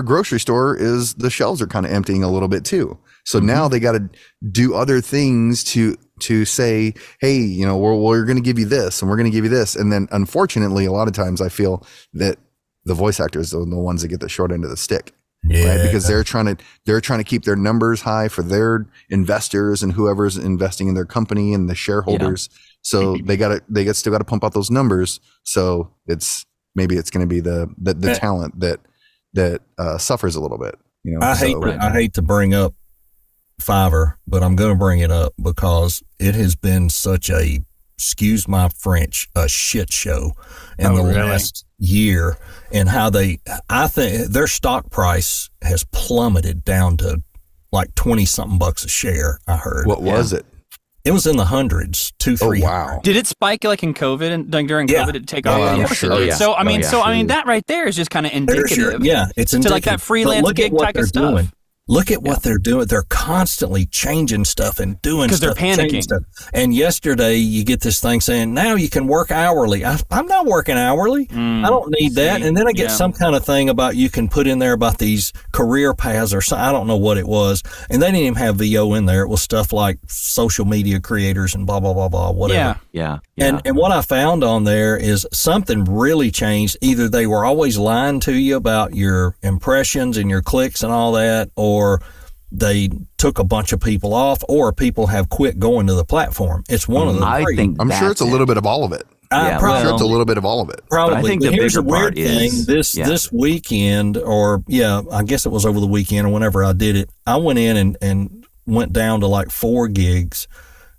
grocery store the shelves are kind of emptying a little bit too. So now they got to do other things to say, hey, we're going to give you this and we're going to give you this. And then unfortunately, a lot of times I feel that the voice actors are the ones that get the short end of the stick. Yeah. right? Because they're trying to keep their numbers high for their investors and whoever's investing in their company and the shareholders. So they still got to pump out those numbers. So maybe it's going to be the talent that suffers a little bit. You know, I hate to bring up Fiverr, but I'm going to bring it up because it has been such a, excuse my French, a shit show in the last year, and how I think their stock price has plummeted down to like 20 something bucks a share. I heard. What was it? It was in the hundreds, 200-300. Oh, wow. Did it spike like in COVID and like during COVID to take off? I'm Of course it sure. did. Yeah. So I mean, that right there is just kind of indicative. Yeah, it's to indicative. like that freelance gig type of stuff. Doing. Look at what they're doing. They're constantly changing stuff and doing stuff. Because they're panicking. Stuff. And yesterday you get this thing saying, now you can work hourly. I'm not working hourly. I don't need that. And then I get some kind of thing about you can put in there about these career paths or something. I don't know what it was. And they didn't even have VO in there. It was stuff like social media creators and blah, blah, blah, blah, whatever. Yeah. And what I found on there is something really changed. Either they were always lying to you about your impressions and your clicks and all that, or they took a bunch of people off, or people have quit going to the platform. It's one of the three. I'm sure it's a little bit of all of it. Yeah, I'm sure it's a little bit of all of it. Probably. But I think But the here's bigger the weird part is thing. This weekend, or I guess it was over the weekend or whenever I did it, I went in and went down to like 4 gigs.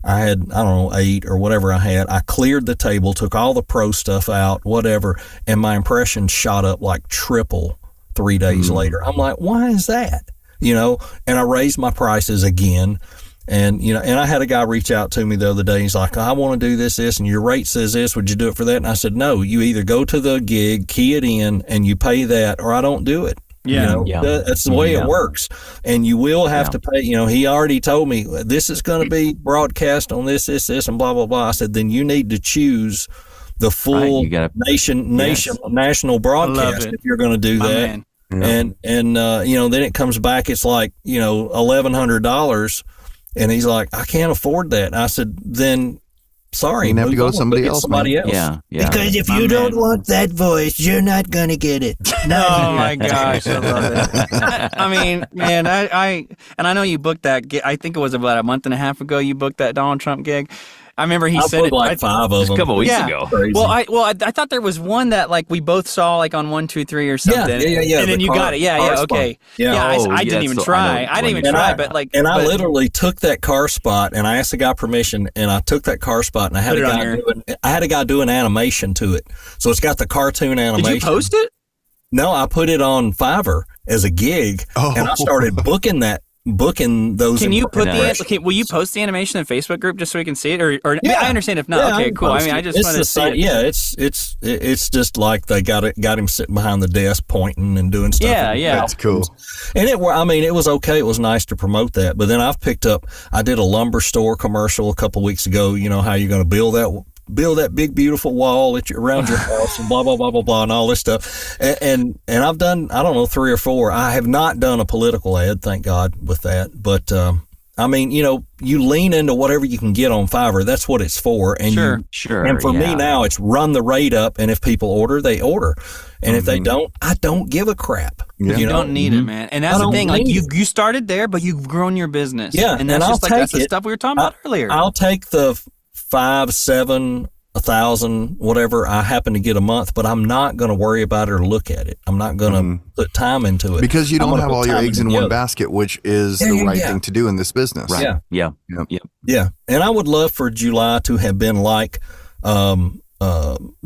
I had, I don't know, 8 or whatever I had. I cleared the table, took all the pro stuff out, whatever, and my impressions shot up like triple 3 days later. I'm like, why is that? You know, and I raised my prices again. And, you know, and I had a guy reach out to me the other day. He's like, I want to do this, and your rate says this. Would you do it for that? And I said, no, you either go to the gig, key it in, and you pay that, or I don't do it. Yeah. You know, that's the way it works. And you will have to pay. You know, he already told me this is going to be broadcast on this, and blah, blah, blah. I said, then you need to choose the full national broadcast if you're going to do that. Man. And you know, then it comes back, it's like, you know, $1,100. And he's like, I can't afford that. And I said, then sorry, you have to go to somebody else. Yeah. Because if you don't want that voice, you're not going to get it. No. Oh my gosh, I love it. I mean, man, I know you booked that gig. I think it was about a month and a half ago you booked that Donald Trump gig. I remember he said it like 5 of them a couple weeks ago. Crazy. Well, I thought there was one that like we both saw like on 1, 2, 3 or something. Yeah. And then you got it. Yeah. Okay. I didn't even try. I didn't even try. But like, I literally took that car spot and I asked the guy permission, and I took that car spot and I had a guy do an animation to it. So it's got the cartoon animation. Did you post it? No, I put it on Fiverr as a gig, and I started booking those. Can you put will you post the animation in the Facebook group just so we can see it? Or I understand if not. Okay, cool. I mean, I just wanted to see it. Yeah, it's just like they got him sitting behind the desk pointing and doing stuff. Yeah. That's cool. And it was okay. It was nice to promote that. But then I did a lumber store commercial a couple weeks ago. You know how you're going to build that big beautiful wall around your house and blah blah blah blah blah and all this stuff, and I've done, I don't know, 3 or 4. I have not done a political ad, thank God, with that. But I mean, you know, you lean into whatever you can get on Fiverr. That's what it's for. And Sure. And for me now, it's run the rate up, and if people order, they order, and if they don't, I don't give a crap. Yeah. You don't need it, man. And that's the thing. Like you started there, but you've grown your business. Yeah, and that's and just like that's the stuff we were talking about earlier. I'll take the 5, 7, 1,000, whatever I happen to get a month, but I'm not going to worry about it or look at it. I'm not going to put time into it. Because you don't have all your eggs in one basket, which is the right thing to do in this business. Right. Yeah. Yeah. And I would love for July to have been like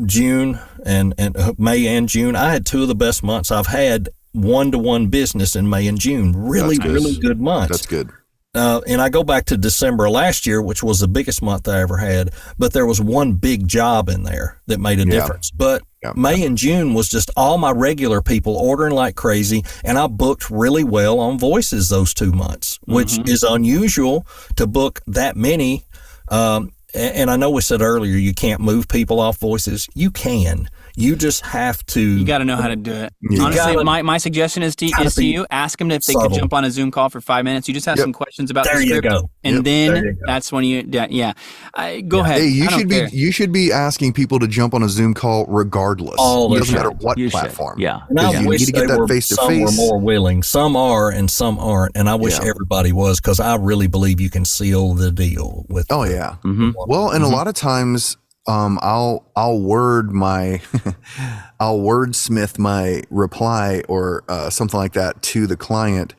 June and May and June. I had 2 of the best months I've had, 1-to-1 business in May and June. Really good months. That's good. And I go back to December last year, which was the biggest month I ever had, but there was one big job in there that made a difference. But May and June was just all my regular people ordering like crazy, and I booked really well on Voices those 2 months, which is unusual to book that many. And I know we said earlier you can't move people off Voices. You can. You just have to. You got to know how to do it. Yeah. Honestly, my suggestion is to you, ask them if they could subtle. jump on a Zoom call for 5 minutes. You just have some questions about There the you script, go. and There you then go. that's when you, go ahead. Hey, I don't care. you should be asking people to jump on a Zoom call regardless. All It the doesn't time. matter what You should. platform. Yeah. And I You wish need to get they that were, face to some were face. more willing. Some are and some aren't. And I wish Yeah. everybody was, because I really believe you can seal the deal with. Oh yeah. Mm-hmm. Well, and a lot of times, I'll wordsmith my reply or something like that to the client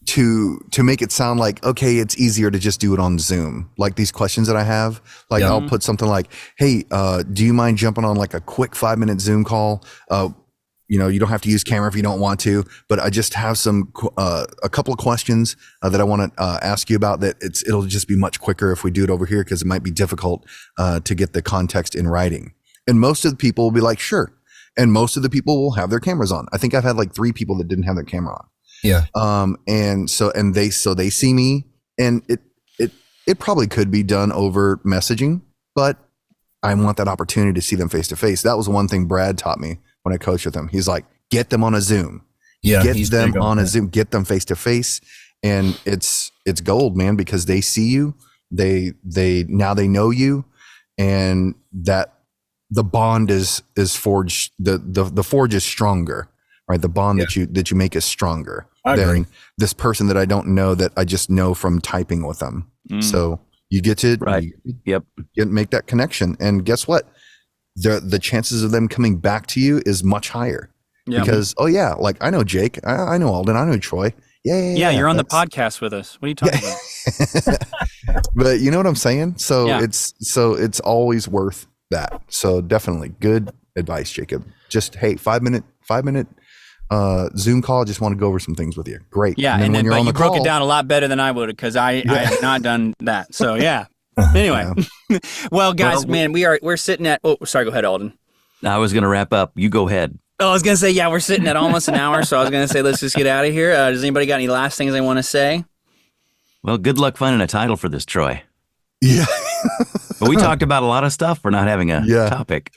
to make it sound like, okay, it's easier to just do it on Zoom. Like these questions that I have, like Yeah. I'll put something like, hey, do you mind jumping on like a quick 5-minute Zoom call? You don't have to use camera if you don't want to, but I just have a couple of questions that I want to ask you about. It'll just be much quicker if we do it over here, because it might be difficult to get the context in writing. And most of the people will be like, sure. And most of the people will have their cameras on. I think I've had like 3 people that didn't have their camera on. Yeah. They see me, and it probably could be done over messaging, but I want that opportunity to see them face to face. That was one thing Brad taught me when I coached with him. He's like, get them on a Zoom, Yeah. get he's them big on a that. Zoom, get them face to face. And it's gold, man, because they see you, they now they know you, and that the bond is forged. The forge is stronger, right? The bond that you make is stronger I than agree. this person that I don't know, that I just know from typing with them. So you get to Right. Yep. make that connection, and guess what? The chances of them coming back to you is much higher. Yeah. Because like I know Jake, I know Alden, I know Troy. Yeah, you're on the that's- podcast with us. What are you talking about? But you know what I'm saying? So Yeah. it's always worth that. So definitely good advice, Jacob. Just, hey, 5-minute Zoom call. Just want to go over some things with you. Great. Yeah, then when you're but on you the broke call, it down a lot better than I would, because I have not done that. So yeah. Anyway, well, guys, man, we're sitting at. Oh, sorry. Go ahead, Alden. I was going to wrap up. You go ahead. Oh, I was gonna say, yeah, we're sitting at almost an hour, so I was gonna say, let's just get out of here. Does anybody got any last things they want to say? Well, good luck finding a title for this, Troy. Yeah. But we talked about a lot of stuff for not having a Yeah. topic.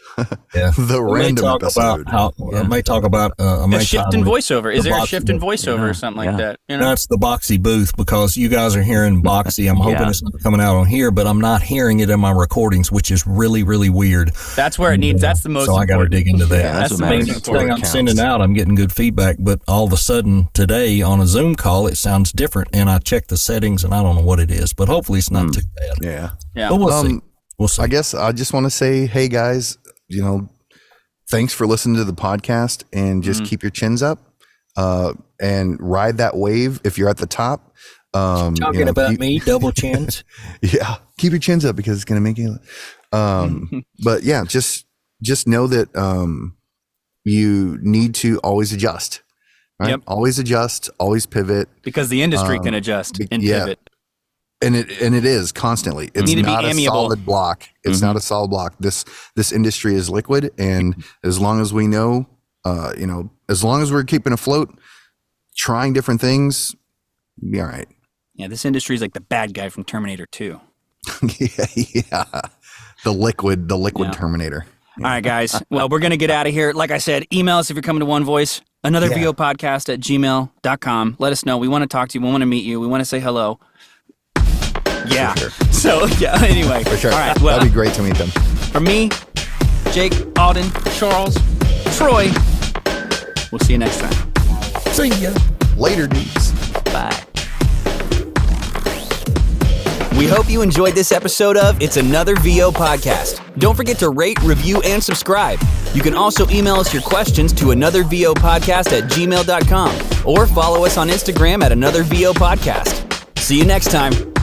Yeah. The We may random talk episode. about how, I may talk about A shift in voiceover. Is there a shift in voiceover Yeah, or something yeah. like that? You know? That's the Boxy booth, because you guys are hearing Boxy. I'm hoping Yeah. it's not coming out on here, but I'm not hearing it in my recordings, which is really, really weird. That's where it needs. That's the most. So I got to important. dig into that. Yeah, That's what the matters. most Thing important. I'm counts. sending out, I'm getting good feedback, but all of a sudden today on a Zoom call, it sounds different, and I checked the settings, and I don't know what it is, but hopefully it's not too bad. Yeah. Yeah. But we'll see. We'll see. I guess I just want to say, hey guys, thanks for listening to the podcast, and just keep your chins up, and ride that wave if you're at the top. Talking about me, double chins. Yeah, keep your chins up, because it's going to make you. But yeah, just know that you need to always adjust. Right? Yep. Always adjust. Always pivot. Because the industry can adjust and yeah. pivot. And it is constantly. It's need to be not a amiable. solid block. It's not a solid block. This industry is liquid, and as long as we know, as long as we're keeping afloat, trying different things, we'll be all right. Yeah, this industry is like the bad guy from Terminator 2. yeah. The liquid Yeah. Terminator. All right, guys. Well, we're going to get out of here. Like I said, email us if you're coming to One Voice. Another VO podcast at gmail.com. Let us know. We want to talk to you. We want to meet you. We want to say hello. Yeah. For sure. So, yeah, anyway. For sure. All right. Well, That'd be great to meet them. for me, Jake, Alden, Charles, Troy, we'll see you next time. See ya. Later, dudes. Bye. We hope you enjoyed this episode of It's Another VO Podcast. Don't forget to rate, review, and subscribe. You can also email us your questions to anothervopodcast@gmail.com or follow us on Instagram at Another VO Podcast. See you next time.